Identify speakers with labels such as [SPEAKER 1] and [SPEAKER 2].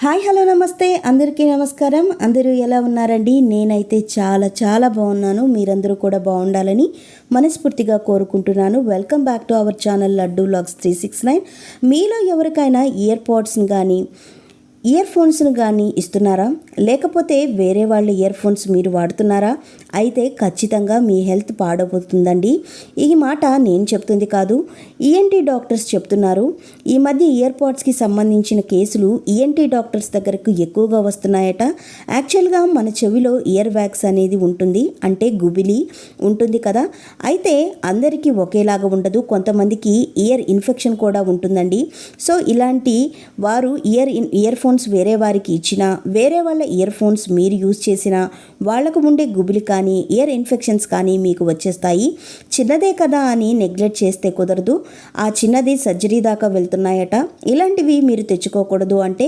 [SPEAKER 1] Hi hello నమస్తే అందరికీ నమస్కారం. అందరూ ఎలా ఉన్నారండి? నేనైతే చాలా బాగున్నాను. మీరందరూ కూడా బాగుండాలని మనస్ఫూర్తిగా కోరుకుంటున్నాను. Welcome back to our channel laddu vlogs 369. మీలో ఎవరికైనా ఇయర్ పోడ్స్ని కానీ ఇయర్ ఫోన్స్ను కానీ ఇస్తున్నారా? లేకపోతే వేరే వాళ్ళ ఇయర్ ఫోన్స్ మీరు వాడుతున్నారా? అయితే ఖచ్చితంగా మీ హెల్త్ పాడవుతుందండి. ఈ మాట నేను చెప్తుంది కాదు, ఈఎన్టీ డాక్టర్స్ చెప్తున్నారు. ఈ మధ్య ఇయర్ పాడ్స్కి సంబంధించిన కేసులు ఈఎన్టీ డాక్టర్స్ దగ్గరకు ఎక్కువగా వస్తున్నాయట. యాక్చువల్గా మన చెవిలో ఇయర్ వ్యాక్స్ అనేది ఉంటుంది, అంటే గుబిలి ఉంటుంది కదా. అయితే అందరికీ ఒకేలాగా ఉండదు, కొంతమందికి ఇయర్ ఇన్ఫెక్షన్ కూడా ఉంటుందండి. సో ఇలాంటి వారు ఇయర్ ఫోన్స్ వేరే వారికి ఇచ్చినా, వేరే వాళ్ళ ఇయర్ ఫోన్స్ మీరు యూజ్ చేసినా వాళ్లకు ఉండే గుబిలి కానీ ఇయర్ ఇన్ఫెక్షన్స్ కానీ మీకు వచ్చేస్తాయి. చిన్నదే కదా అని నెగ్లెక్ట్ చేస్తే కుదరదు. ఆ చిన్నది సర్జరీ దాకా వెళ్తున్నాయట. ఇలాంటివి మీరు తెచ్చుకోకూడదు. అంటే